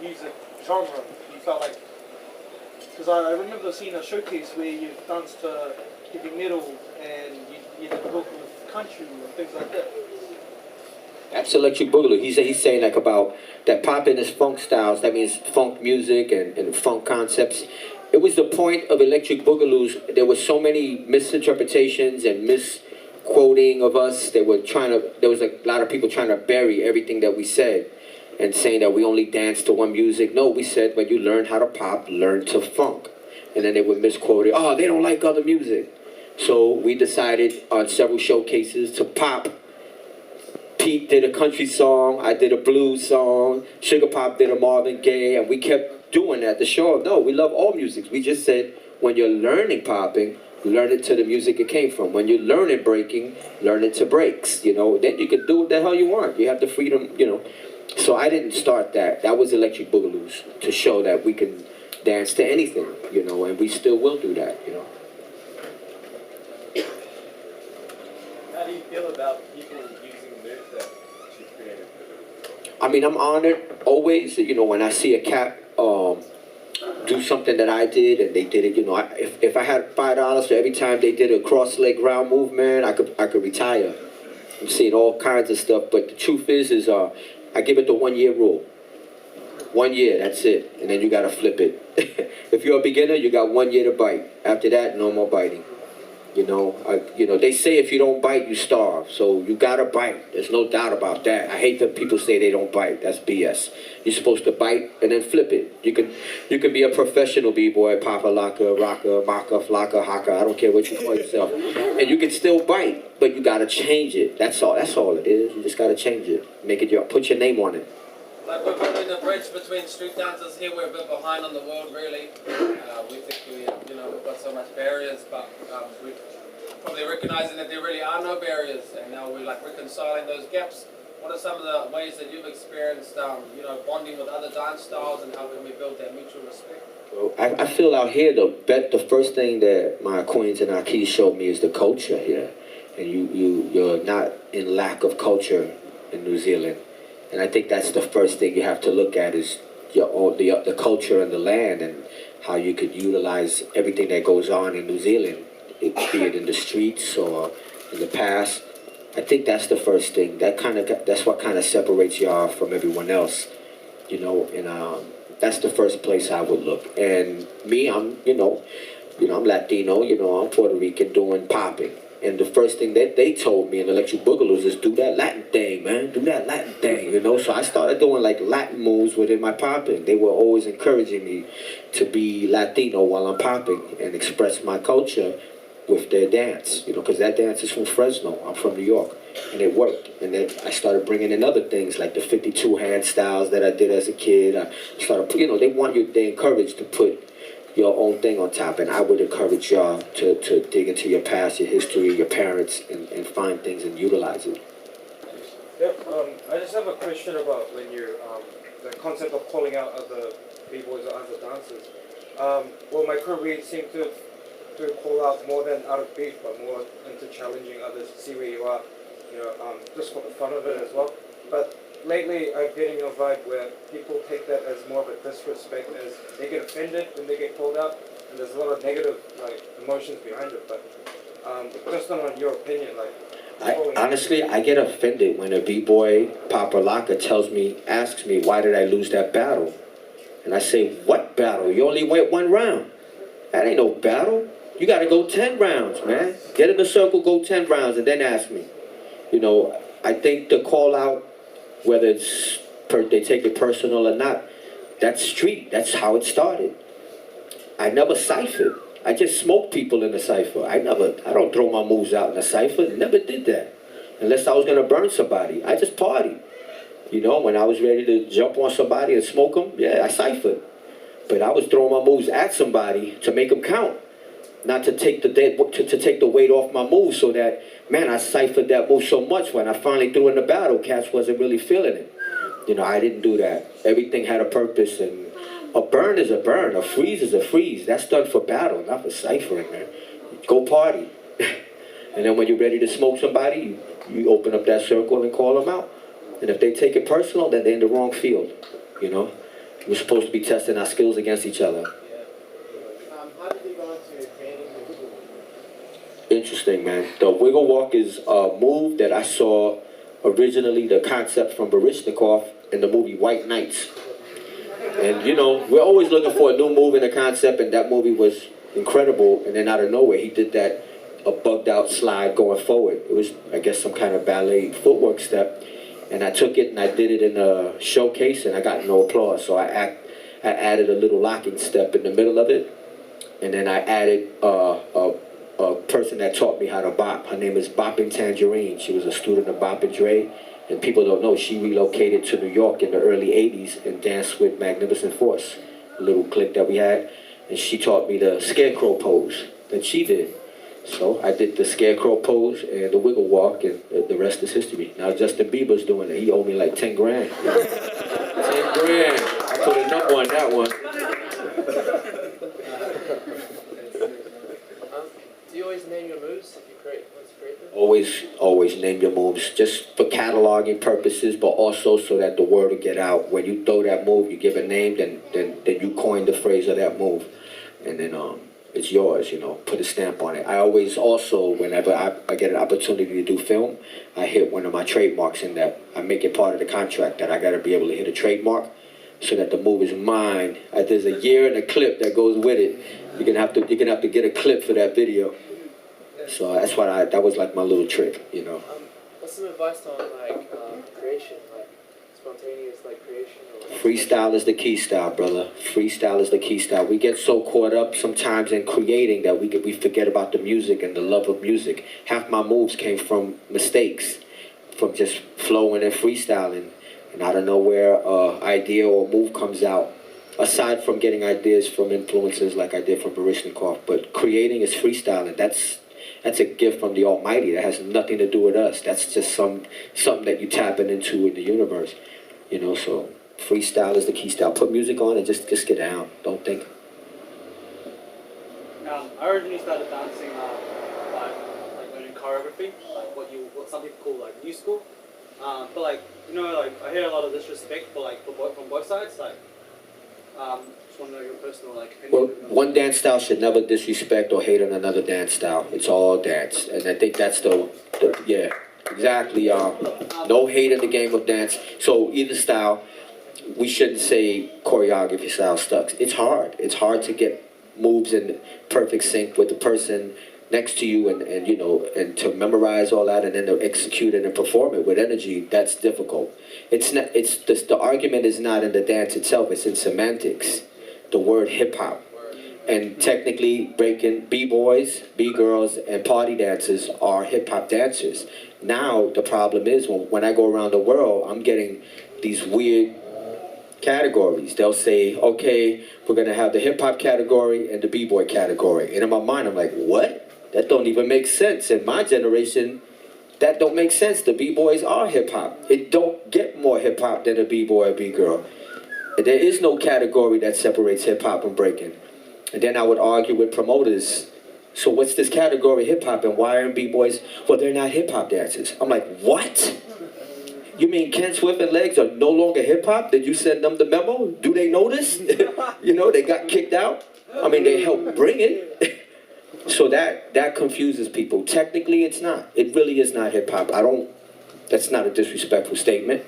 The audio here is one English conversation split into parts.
music genre? You felt like, because I remember seeing a showcase where you've danced to heavy metal and you did vocal with country and things like that. That's Electric Boogaloo. He's saying like about that popping is funk styles. That means funk music and funk concepts. It was the point of Electric Boogaloos. There were so many misinterpretations and misquoting of us. There was a lot of people trying to bury everything that we said and saying that we only dance to one music. No, we said when you learn how to pop, learn to funk. And then they would misquote it. Oh, they don't like other music. So we decided on several showcases to pop. Pete did a country song, I did a blues song, Sugar Pop did a Marvin Gaye, and we kept doing that to show no, we love all music. We just said when you're learning popping, learn it to the music it came from. When you're learning breaking, learn it to breaks, you know, then you can do what the hell you want. You have the freedom, you know. So I didn't start that. That was Electric Boogaloos, to show that we can dance to anything, you know, and we still will do that, you know. How do you feel about people using moves that you created? I mean, I'm honored always, you know, when I see a cat do something that I did and they did it, you know, if I had $5 for every time they did a cross-leg round movement, I could retire. I'm seeing all kinds of stuff, but the truth is I give it the 1 year rule. 1 year, that's it, and then you gotta flip it. If you're a beginner, you got 1 year to bite. After that, no more biting. You know, they say if you don't bite, you starve. So you gotta bite. There's no doubt about that. I hate that people say they don't bite. That's BS. You're supposed to bite and then flip it. You can be a professional b-boy, papa, laka, rocker, maka, flaka, haka. I don't care what you call yourself. And you can still bite, but you gotta change it. That's all. That's all it is. You just gotta change it. Make it put your name on it. Like we're building a bridge between street dancers here. We're a bit behind on the world, really. We think we've got so much barriers, but we're probably recognizing that there really are no barriers, and now we're like reconciling those gaps. What are some of the ways that you've experienced, bonding with other dance styles and helping we build that mutual respect? Well, I feel out here the first thing that my queens and our keys showed me is the culture here, and you're not in lack of culture in New Zealand. And I think that's the first thing you have to look at is the culture and the land and how you could utilize everything that goes on in New Zealand, be it in the streets or in the past. I think that's the first thing. That's what kind of separates y'all from everyone else, you know. And that's the first place I would look. And me, I'm I'm Latino, I'm Puerto Rican doing popping. And the first thing that they told me in Electric Boogaloos is do that Latin thing, man. Do that Latin thing, So I started doing like Latin moves within my popping. They were always encouraging me to be Latino while I'm popping and express my culture with their dance, because that dance is from Fresno. I'm from New York. And it worked. And then I started bringing in other things like the 52 hand styles that I did as a kid. I started, they encourage to put your own thing on top, and I would encourage y'all to dig into your past, your history, your parents, and find things and utilize it. Yep, I just have a question about when you're, the concept of calling out other b-boys or other dancers. Well, my career seemed to call out more than out of beef, but more into challenging others to see where you are, just for the fun of it as well. But lately, I'm getting a vibe where people take that as more of a disrespect, as they get offended when they get called out, and there's a lot of negative emotions behind it. But just on your opinion, honestly, I get offended when a b-boy, Papa Laka, asks me, why did I lose that battle? And I say, what battle? You only went 1 round. That ain't no battle. You got to go 10 rounds, man. Get in the circle, go 10 rounds, and then ask me. I think the call out, whether they take it personal or not, that's street. That's how it started. I never ciphered. I just smoked people in the cipher. I don't throw my moves out in the cipher. Never did that. Unless I was going to burn somebody. I just partied. When I was ready to jump on somebody and smoke them, yeah, I ciphered. But I was throwing my moves at somebody to make them count. Not to take the weight off my move, so that, man, I ciphered that move so much when I finally threw in the battle, cats wasn't really feeling it. I didn't do that. Everything had a purpose, and a burn is a burn, a freeze is a freeze. That's done for battle, not for ciphering, man. Go party. And then when you're ready to smoke somebody, you open up that circle and call them out. And if they take it personal, then they're in the wrong field, We're supposed to be testing our skills against each other. How did you go into creating the Wiggle? Interesting, man. The wiggle walk is a move that I saw originally, the concept from Baryshnikov in the movie White Knights. And you know, we're always looking for a new move in a concept, and that movie was incredible. And then out of nowhere, he did that a bugged out slide going forward. It was, I guess, some kind of ballet footwork step. And I took it and I did it in a showcase, and I got no applause. So I added a little locking step in the middle of it, and then I added a person that taught me how to bop. Her name is Boppin' Tangerine. She was a student of Bop and Dre. And people don't know, she relocated to New York in the early 80s and danced with Magnificent Force, a little clique that we had. And she taught me the scarecrow pose that she did. So I did the scarecrow pose and the wiggle walk, and the rest is history. Now Justin Bieber's doing it. He owed me like 10 grand. 10 grand. I put a number on that one. Do you always name your moves if you create them? Always name your moves, just for cataloging purposes, but also so that the word will get out. When you throw that move, you give a name, then you coin the phrase of that move, and then it's yours. You know, put a stamp on it. I always also, whenever I get an opportunity to do film, I hit one of my trademarks in that. I make it part of the contract that I got to be able to hit a trademark, so that the move is mine. There's a year and a clip that goes with it. You're gonna have to get a clip for that video. So that's what that was like my little trick, you know. What's some advice on creation, like spontaneous creation? Or Freestyle is the key style, brother. Freestyle is the key style. We get so caught up sometimes in creating that we forget about the music and the love of music. Half my moves came from mistakes, from just flowing and freestyling, and I don't know where idea or move comes out. Aside from getting ideas from influences like I did from Baryshnikov, but creating is freestyling. That's a gift from the Almighty. That has nothing to do with us. That's just something that you tapping into in the universe, you know. So freestyle is the key style. Put music on and just get down. Don't think. I originally started dancing like learning choreography, like what some people call new school. But I hear a lot of disrespect from both sides. Just want to know your personal opinion. Well, one dance style should never disrespect or hate on another dance style. It's all dance, and I think that's yeah, exactly. No hate in the game of dance. So either style, we shouldn't say choreography style sucks. It's hard. It's hard to get moves in perfect sync with the person next to you, and you know, and to memorize all that and then to execute it and perform it with energy. That's difficult. It's not. The argument is not in the dance itself. It's in semantics. The word hip hop, and technically breaking b-boys, b-girls, and party dancers are hip hop dancers. Now the problem is when I go around the world, I'm getting these weird categories. They'll say, okay, we're gonna have the hip hop category and the b-boy category, and in my mind I'm like, what? That don't even make sense. In my generation, that don't make sense. The b-boys are hip hop. It don't get more hip hop than a b-boy or b-girl. There is no category that separates hip-hop from breaking. And then I would argue with promoters, so what's this category hip-hop and why aren't b-boys? Well, they're not hip-hop dancers. I'm like, what? You mean Ken Swift and Legs are no longer hip-hop? Did you send them the memo? Do they notice? You know, they got kicked out. I mean, they helped bring it. So that confuses people. Technically, it's not. It really is not hip-hop. That's not a disrespectful statement.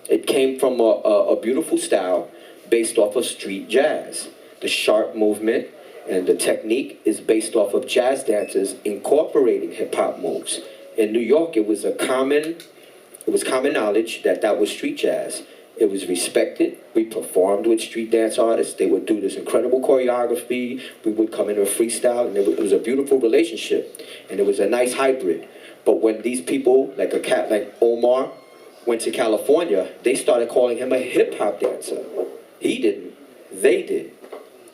It came from a beautiful style based off of street jazz. The sharp movement and the technique is based off of jazz dancers incorporating hip-hop moves. In New York, it was common knowledge that was street jazz. It was respected. We performed with street dance artists. They would do this incredible choreography. We would come in a freestyle, and it was a beautiful relationship. And it was a nice hybrid. But when these people, like a cat like Omar, went to California, they started calling him a hip-hop dancer. He didn't. They did.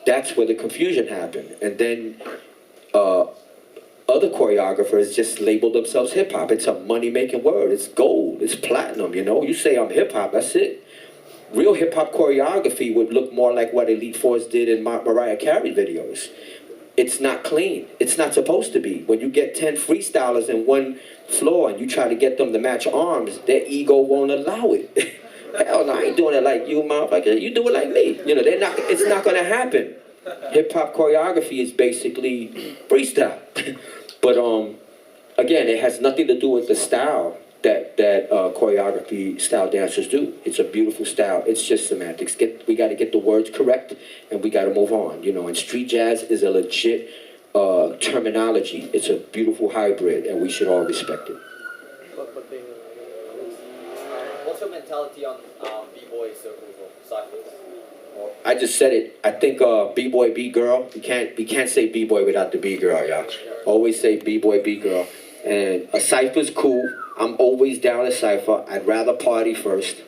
That's where the confusion happened. And then other choreographers just labeled themselves hip-hop. It's a money-making word. It's gold. It's platinum, you know? You say I'm hip-hop, that's it. Real hip-hop choreography would look more like what Elite Force did in Mariah Carey videos. It's not clean. It's not supposed to be. When you get 10 freestylers in one floor and you try to get them to match arms, their ego won't allow it. Hell no, I ain't doing it like you, motherfucker. You do it like me. You know, it's not gonna happen. Hip hop choreography is basically freestyle. But again, it has nothing to do with the style that choreography style dancers do. It's a beautiful style. It's just semantics. We got to get the words correct, and we got to move on. You know, and street jazz is a legit terminology. It's a beautiful hybrid, and we should all respect it. What's your mentality on b-boy circles or cycles? I just said it. I think b-boy, b-girl. We can't say b-boy without the b-girl, y'all. Always say b-boy, b-girl. And a cypher's cool. I'm always down a cypher. I'd rather party first.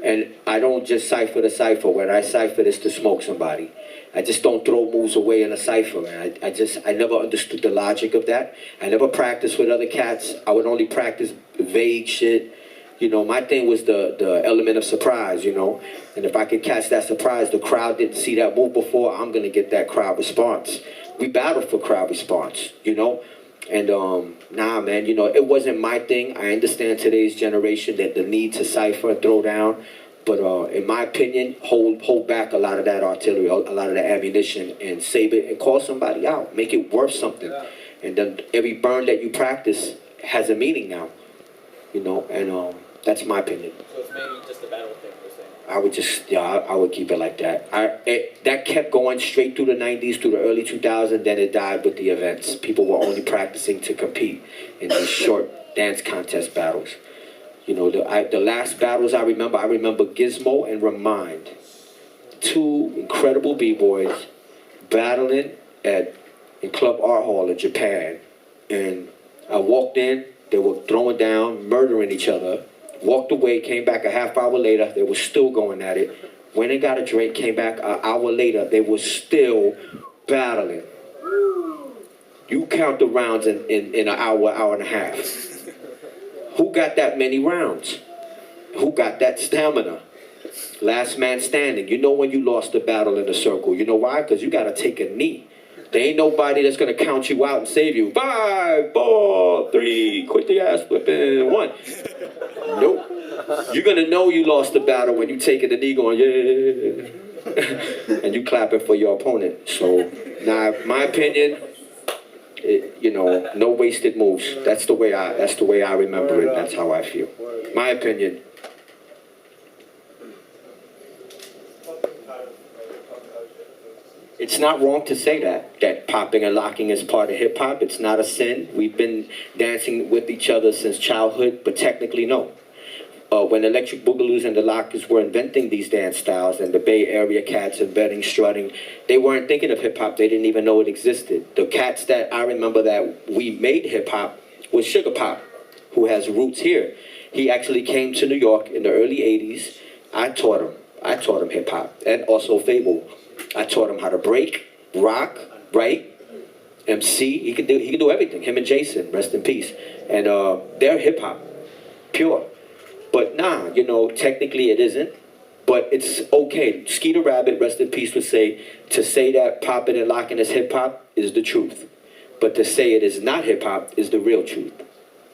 And I don't just cypher the cypher. When I cypher, it's to smoke somebody. I just don't throw moves away in a cypher, man. I never understood the logic of that. I never practiced with other cats. I would only practice vague shit. You know, my thing was the element of surprise, you know. And if I could catch that surprise, the crowd didn't see that move before, I'm going to get that crowd response. We battled for crowd response, you know. And nah, man, you know, it wasn't my thing. I understand today's generation that the need to cipher and throw down. But in my opinion, hold back a lot of that artillery, a lot of that ammunition, and save it and call somebody out. Make it worth something. And then every burn that you practice has a meaning now, you know. And that's my opinion. So it's mainly just a battle thing, you're saying? I would keep it like that. That kept going straight through the 90s, through the early 2000s, then it died with the events. People were only practicing to compete in these short dance contest battles. You know, the last battles I remember Gizmo and Remind. Two incredible b-boys battling in Club Art Hall in Japan. And I walked in, they were throwing down, murdering each other. Walked away, came back a half hour later, they were still going at it. Went and got a drink, came back an hour later, they were still battling. You count the rounds in an hour and a half. Who got that many rounds? Who got that stamina? Last man standing. You know when you lost the battle in the circle. You know why? Because you got to take a knee. There ain't nobody that's going to count you out and save you. 5, 4, 3, quit the ass whipping, 1. Nope. You're going to know you lost the battle when you taking the knee going, yeah. And you clapping for your opponent. So, now, my opinion, you know, no wasted moves. That's the way I remember it. That's how I feel. My opinion. It's not wrong to say that popping and locking is part of hip hop. It's not a sin. We've been dancing with each other since childhood, but technically no. When Electric Boogoloos and the Lockers were inventing these dance styles and the Bay Area cats inventing strutting, they weren't thinking of hip hop. They didn't even know it existed. The cats that I remember that we made hip hop was Sugar Pop, who has roots here. He actually came to New York in the early 80s. I taught him hip hop, and also Fable. I taught him how to break, rock, write, MC. He can do everything. Him and Jason, rest in peace. And they're hip hop, pure. But nah, you know, technically it isn't. But it's okay. Skeeter Rabbit, rest in peace, would say, to say that popping and locking is hip hop is the truth. But to say it is not hip hop is the real truth.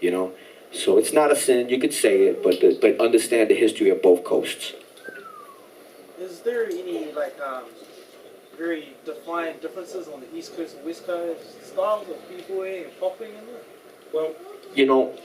You know? So it's not a sin, you could say it, but understand the history of both coasts. Is there any very defined differences on the East Coast and West Coast styles of b-boy and popping in there? Well, you know,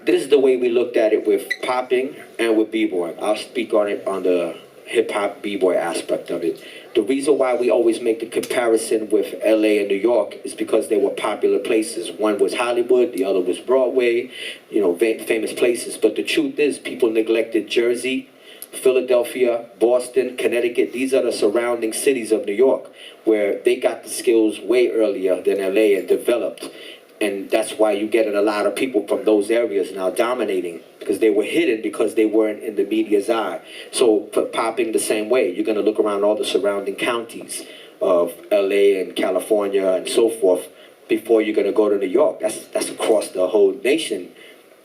this is the way we looked at it with popping and with b-boy. I'll speak on it on the hip-hop b-boy aspect of it. The reason why we always make the comparison with LA and New York is because they were popular places. One was Hollywood, the other was Broadway, you know, famous places. But the truth is, people neglected Jersey, Philadelphia, Boston, Connecticut. These are the surrounding cities of New York, where they got the skills way earlier than LA and developed. And that's why you get a lot of people from those areas now dominating, because they were hidden because they weren't in the media's eye. So for popping the same way, you're going to look around all the surrounding counties of LA and California and so forth before you're going to go to New York. That's across the whole nation.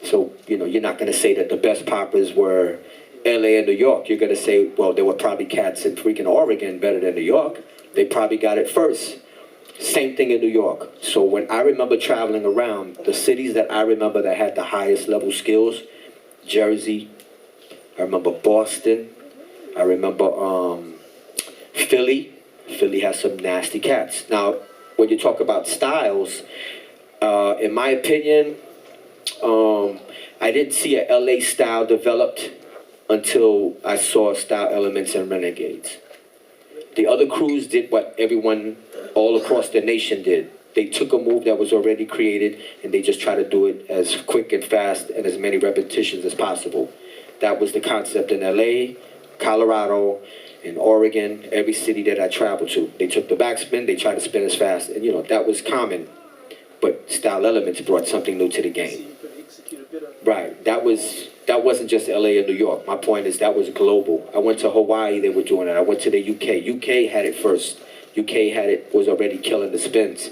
So, you know, you're not going to say that the best poppers were LA and New York. You're going to say, well, there were probably cats in freaking Oregon better than New York. They probably got it first. Same thing in New York. So when I remember traveling around, the cities that I remember that had the highest level skills, Jersey, I remember Boston. I remember Philly. Philly has some nasty cats. Now, when you talk about styles, in my opinion, I didn't see a LA style developed until I saw style elements in Renegades. The other crews did what everyone all across the nation did. They took a move that was already created and they just tried to do it as quick and fast and as many repetitions as possible. That was the concept in LA, Colorado, in Oregon, every city that I traveled to. They took the backspin, they tried to spin as fast, and that was common. But style elements brought something new to the game. So you could execute it better. Right. That wasn't just LA or New York. My point is that was global. I went to Hawaii, they were doing it. I went to the UK. UK had it first. UK was already killing the spins.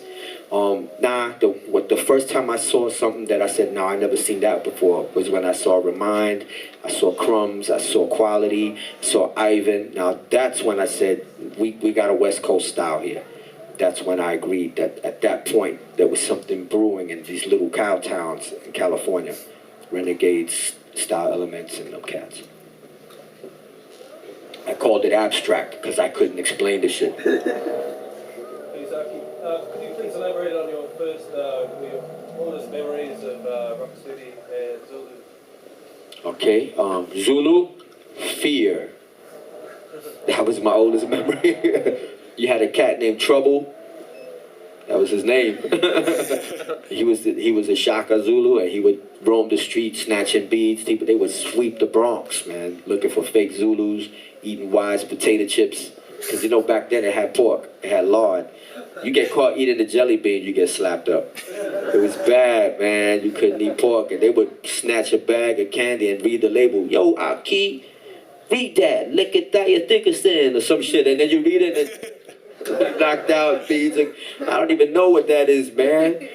The first time I saw something that I said, no, I never seen that before, was when I saw Remind, I saw Crumbs, I saw Quality, saw Ivan. Now that's when I said, we got a West Coast style here. That's when I agreed that at that point there was something brewing in these little cow towns in California. Renegades, style elements, and them cats. I called it abstract because I couldn't explain the shit. Could you please elaborate on your your oldest memories of Rocksteady and Zulu? Okay, Zulu, fear. That was my oldest memory. You had a cat named Trouble. That was his name. he was a Shaka Zulu, and he would roam the streets snatching beads. They would sweep the Bronx, man, looking for fake Zulus, eating Wise potato chips. Because back then it had pork, it had lard. You get caught eating the jelly bean, you get slapped up. It was bad, man. You couldn't eat pork, and they would snatch a bag of candy and read the label. Yo, Aki, read that. Lick it that you think it's in, or some shit. And then you read it and knocked out beads. I don't even know what that is, man.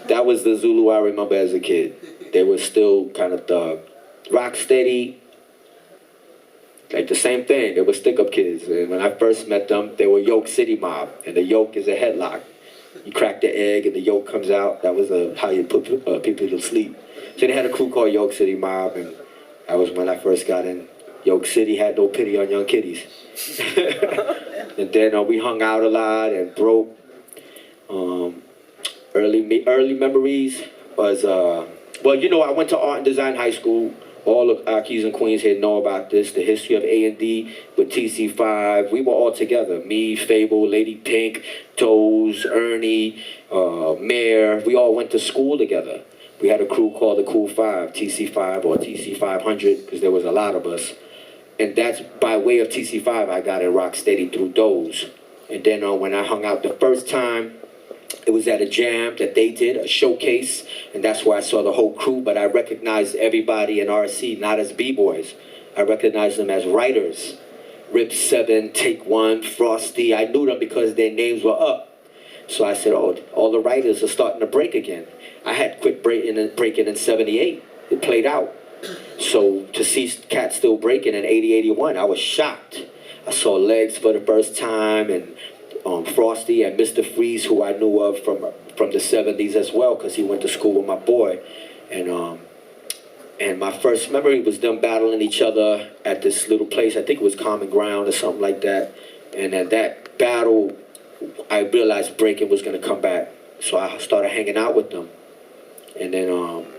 That was the Zulu I remember as a kid. They were still kind of thug. Rocksteady, like the same thing. They were stick-up kids. And when I first met them, they were Yoke City Mob. And the yoke is a headlock. You crack the egg and the yolk comes out. That was how you put people to sleep. So they had a crew called Yoke City Mob, and that was when I first got in. Yoke City had no pity on young kiddies. And then we hung out a lot and broke. Early memories was, I went to Art and Design High School. All of our keys and queens here know about this. The history of A&D with TC5. We were all together. Me, Fable, Lady Pink, Toes, Ernie, Mayor. We all went to school together. We had a crew called the Cool Five, TC5 or TC500, because there was a lot of us. And that's by way of TC5 I got in Rocksteady through those. And then when I hung out the first time, it was at a jam that they did, a showcase, and that's where I saw the whole crew, but I recognized everybody in RC not as B-boys. I recognized them as writers. Rip 7, Take 1, Frosty. I knew them because their names were up. So I said, all the writers are starting to break again. I had quit breaking in 78. It played out. So to see cats still breaking in 80, 81, I was shocked. I saw Legs for the first time, and Frosty and Mr. Freeze, who I knew of from the 70s as well, because he went to school with my boy. And my first memory was them battling each other at this little place. I think it was Common Ground or something like that. And at that battle, I realized breaking was going to come back. So I started hanging out with them. And then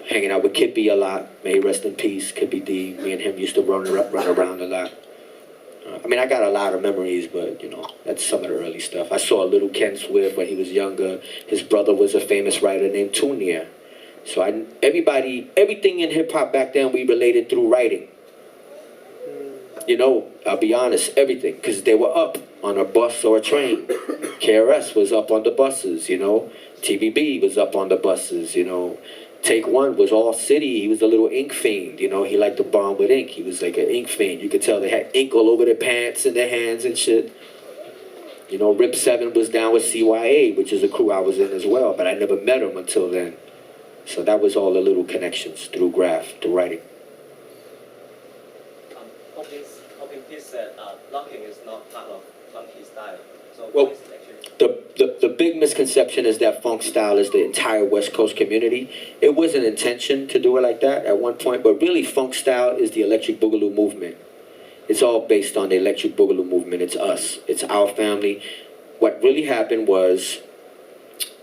hanging out with Kippy a lot. May he rest in peace, Kippy D. Me and him used to run around a lot. I got a lot of memories, but, that's some of the early stuff. I saw little Ken Swift when he was younger. His brother was a famous writer named Tunier. So everything in hip-hop back then, we related through writing. I'll be honest, everything, because they were up on a bus or a train. KRS was up on the buses, TBB was up on the buses, Take One was all city. He was a little ink fiend, he liked to bomb with ink. He was like an ink fiend. You could tell they had ink all over their pants and their hands and shit. Rip 7 was down with CYA, which is a crew I was in as well, but I never met him until then. So that was all the little connections through graph, through writing. Hoping said locking is not part of funky style. So Well, what is it actually? the big misconception is that funk style is the entire West Coast community. It was an intention to do it like that at one point, but really funk style is the electric boogaloo movement. It's all based on the electric boogaloo movement. It's us. It's our family. What really happened was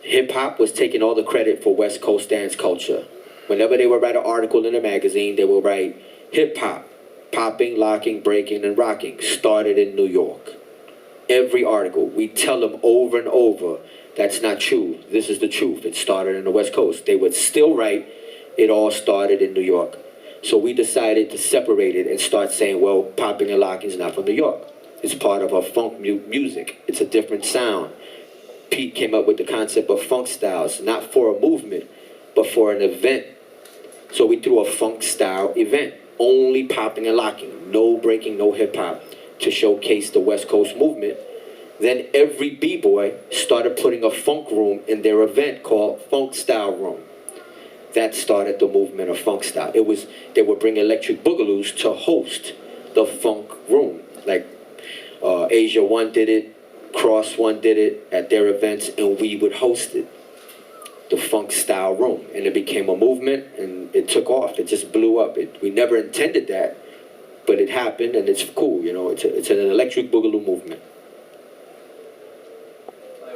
hip-hop was taking all the credit for West Coast dance culture. Whenever they would write an article in a magazine, they would write hip-hop, popping, locking, breaking, and rocking, started in New York. Every article, we tell them over and over, that's not true. This is the truth. It started in the West Coast. They would still write, it all started in New York. So we decided to separate it and start saying, well, popping and locking is not from New York. It's part of our funk music. It's a different sound. Pete came up with the concept of funk styles, not for a movement, but for an event. So we threw a funk style event, only popping and locking, no breaking, no hip hop, to showcase the West Coast movement. Then every b-boy started putting a funk room in their event called Funk Style Room. That started the movement of funk style. It was, they would bring electric boogaloos to host the funk room. Like Asia One did it, Cross One did it at their events, and we would host it. The funk style room. And it became a movement, and it took off. It just blew up. We never intended that, but it happened, and it's cool, you know. It's an electric boogaloo movement.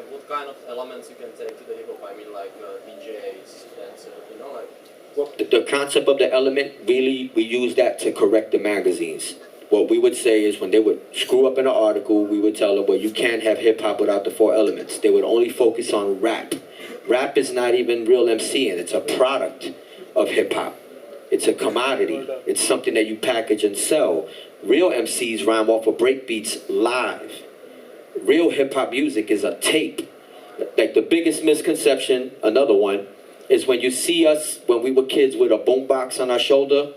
What kind of elements you can take to the hip hop? I mean, like DJs, dancers, you know, like. Well, the concept of the element, really, we use that to correct the magazines. What we would say is when they would screw up in an article, we would tell them, well, you can't have hip hop without the 4 elements. They would only focus on rap. Rap is not even real MCing. It's a product of hip hop. It's a commodity. It's something that you package and sell. Real MCs rhyme off of breakbeats live. Real hip hop music is a tape. Like the biggest misconception, another one, is when you see us when we were kids with a boombox on our shoulder,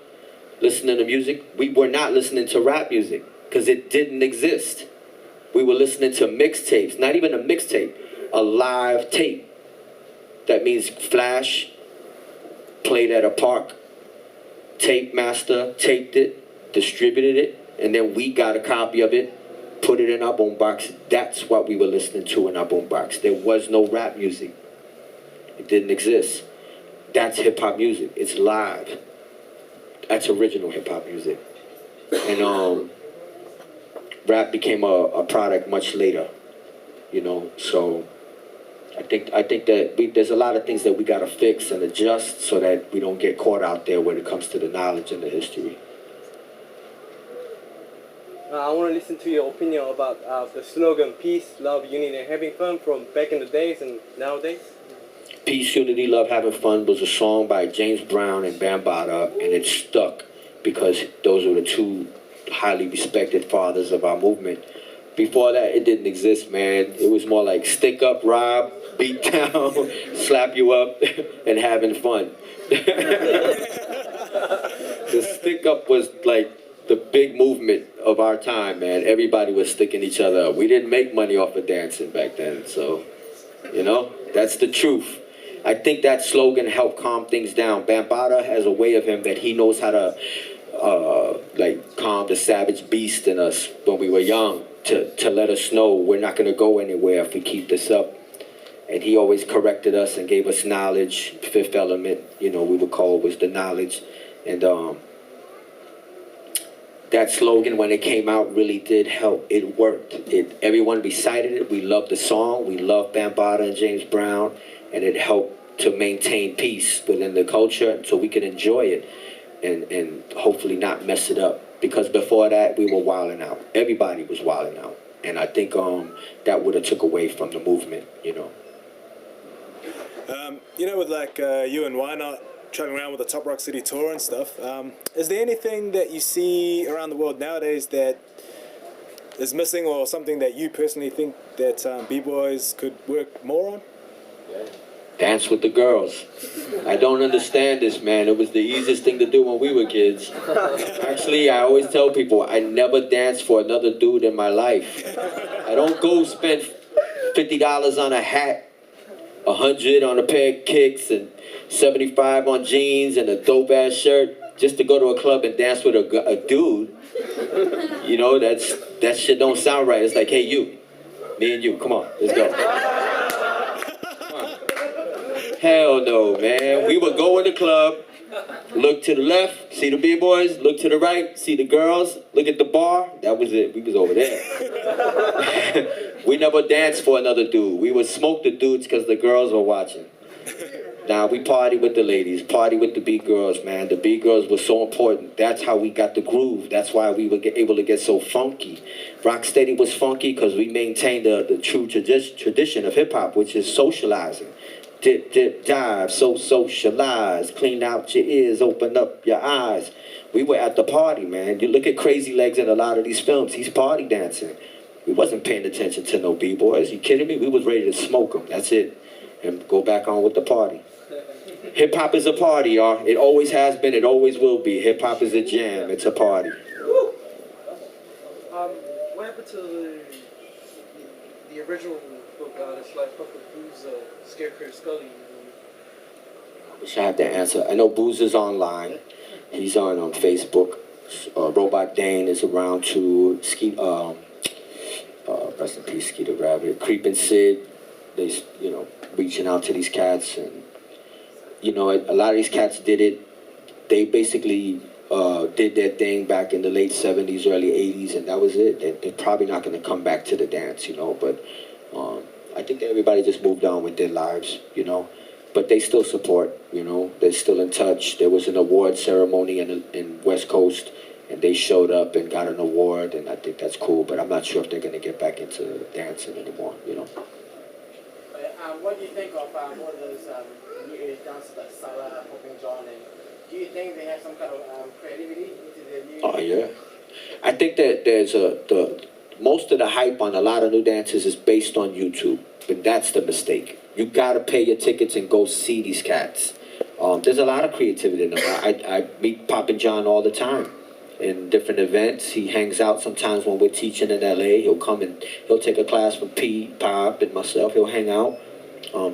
listening to music, we were not listening to rap music because it didn't exist. We were listening to mixtapes, not even a mixtape, a live tape. That means flash, played at a park, tape master, taped it, distributed it, and then we got a copy of it, put it in our boombox. That's what we were listening to in our boombox. There was no rap music. It didn't exist. That's hip-hop music. It's live. That's original hip-hop music. And rap became a product much later, you know. So I think that there's a lot of things that we got to fix and adjust so that we don't get caught out there when it comes to the knowledge and the history. I want to listen to your opinion about the slogan peace, love, unity, and having fun from back in the days and nowadays. Peace, Unity, Love, Having Fun was a song by James Brown and Bambaataa, and it stuck because those were the 2 highly respected fathers of our movement. Before that, it didn't exist, man. It was more like stick up, rob, beat down, slap you up, and having fun. The stick up was like the big movement of our time, man. Everybody was sticking each other up. We didn't make money off of dancing back then, so, you know, that's the truth. I think that slogan helped calm things down. Bambaataa has a way of him that he knows how to like calm the savage beast in us when we were young to let us know we're not going to go anywhere if we keep this up. And he always corrected us and gave us knowledge. 5th element, you know, we would call was the knowledge. And that slogan, when it came out, really did help. It worked. Everyone recited it. We loved the song. We loved Bambaataa and James Brown. And it helped to maintain peace within the culture so we could enjoy it and hopefully not mess it up. Because before that, we were wilding out. Everybody was wilding out. And I think that would have took away from the movement, you know. You know, with like you and Why Not traveling around with the Top Rock City tour and stuff, is there anything that you see around the world nowadays that is missing or something that you personally think that B-boys could work more on? Dance with the girls. I don't understand this, man. It was the easiest thing to do when we were kids. Actually, I always tell people I never danced for another dude in my life. I don't go spend $50 on a hat, $100 on a pair of kicks, and $75 on jeans and a dope-ass shirt just to go to a club and dance with a dude. You know, that shit don't sound right. It's like, hey, you, me and you, come on, let's go. Hell no, man. We would go in the club, look to the left, see the B-boys, look to the right, see the girls, look at the bar. That was it. We was over there. We never danced for another dude. We would smoke the dudes because the girls were watching. Now we party with the ladies, party with the B-girls, man. The B-girls were so important. That's how we got the groove. That's why we were able to get so funky. Rocksteady was funky because we maintained the true tradition of hip-hop, which is socializing. Dip, dip, dive, so socialize. Clean out your ears, open up your eyes. We were at the party, man. You look at Crazy Legs in a lot of these films. He's party dancing. We wasn't paying attention to no B-boys. You kidding me? We was ready to smoke them. That's it. And go back on with the party. Hip-hop is a party, y'all. It always has been. It always will be. Hip-hop is a jam. It's a party. What happened to the original book, This Life of Boozer, Scarecrow Scully? I wish I had the answer. I know Boozer's online. He's on Facebook. Robot Dane is around too. Rest in peace, Skeeter Rabbit. Creepin' Sid. They, reaching out to these cats, and a lot of these cats did it. They basically did their thing back in the late 70s, early 80s, and that was it. They're probably not going to come back to the dance, but I think that everybody just moved on with their lives, but they still support, they're still in touch. There was an award ceremony in West Coast, and they showed up and got an award, and I think that's cool, but I'm not sure if they're going to get back into dancing anymore, What do you think of all those new age dancers like Salah, Popping John, and do you think they have some kind of creativity into their new? Oh yeah, I think that there's most of the hype on a lot of new dances is based on YouTube, but that's the mistake. You gotta pay your tickets and go see these cats. There's a lot of creativity in them. I meet Poppin' John all the time in different events. He hangs out sometimes when we're teaching in LA. He'll come and he'll take a class from P, Pop, and myself. He'll hang out.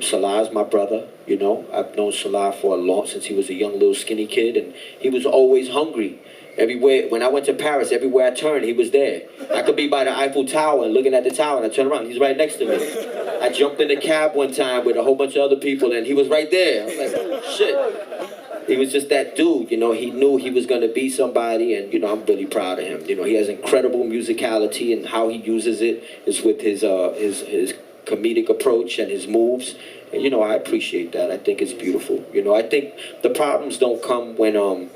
Salah's my brother, I've known Salah since he was a young little skinny kid, and he was always hungry. Everywhere, when I went to Paris, everywhere I turned, he was there. I could be by the Eiffel Tower and looking at the tower, and I turn around, he's right next to me. I jumped in a cab one time with a whole bunch of other people, and he was right there. I was like, oh, shit. He was just that dude, he knew he was going to be somebody, and, I'm really proud of him. He has incredible musicality, and how he uses it is with his comedic approach and his moves, and I appreciate that. I think it's beautiful. I think the problems don't come when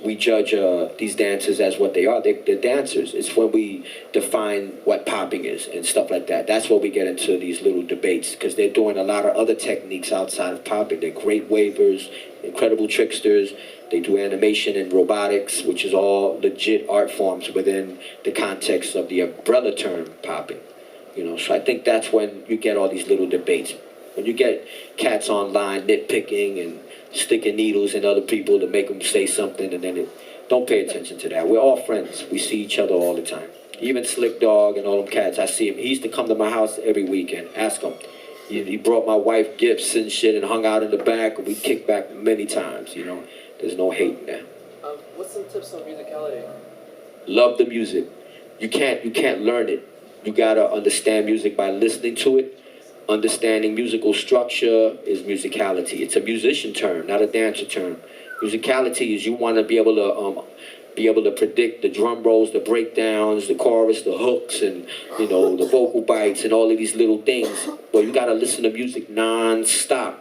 we judge these dancers as what they are. They're dancers. It's when we define what popping is and stuff like that. That's where we get into these little debates, because they're doing a lot of other techniques outside of popping. They're great wavers, incredible tricksters. They do animation and robotics, which is all legit art forms within the context of the umbrella term popping. So I think that's when you get all these little debates. When you get cats online nitpicking and sticking needles in other people to make them say something, and then don't pay attention to that. We're all friends. We see each other all the time. Even Slick Dog and all them cats, I see him. He used to come to my house every weekend. Ask him. He brought my wife gifts and shit and hung out in the back, and we kicked back many times, There's no hate in that. What's some tips on musicality? Love the music. You can't learn it. You gotta understand music by listening to it. Understanding musical structure is musicality. It's a musician term, not a dancer term. Musicality is you want to be able to predict the drum rolls, the breakdowns, the chorus, the hooks, and the vocal bites and all of these little things. Well, you gotta listen to music non-stop,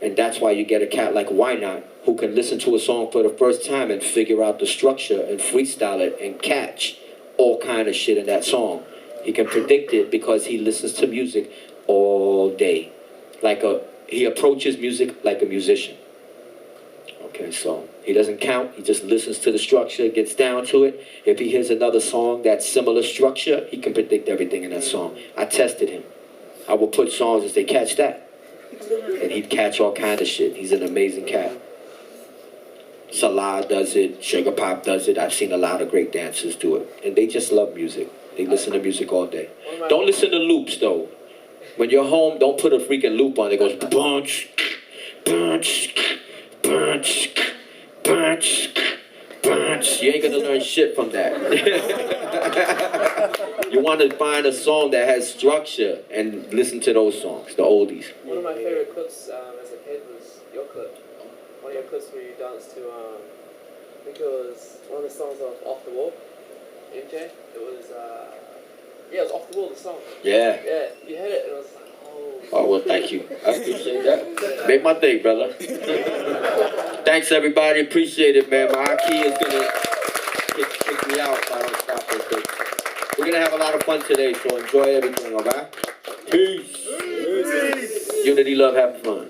and that's why you get a cat like Why Not, who can listen to a song for the first time and figure out the structure and freestyle it and catch all kind of shit in that song. He can predict it because he listens to music all day. He approaches music like a musician. Okay, so he doesn't count, he just listens to the structure, gets down to it. If he hears another song that's similar structure, he can predict everything in that song. I tested him. I would put songs and say, catch that. And he'd catch all kind of shit. He's an amazing cat. Salah does it, Sugar Pop does it. I've seen a lot of great dancers do it. And they just love music. They listen to music all day. Don't listen to loops though. When you're home, don't put a freaking loop on. It goes bunch, bunch, bunch, bunch, bunch. You ain't gonna learn shit from that. You want to find a song that has structure and listen to those songs, the oldies. One of my favorite clips as a kid was your clip. One of your clips where you danced to, I think it was one of the songs of Off the Wall, MJ. It was, yeah, it was Off the Wall, the song. Yeah. Yeah, you had it and it was like, oh. Oh, well, thank you. I appreciate that. Make my day, brother. Thanks, everybody. Appreciate it, man. My key is going to kick me out if I don't stop this thing. We're going to have a lot of fun today, so enjoy everything, all right? Peace. Unity, love, having fun.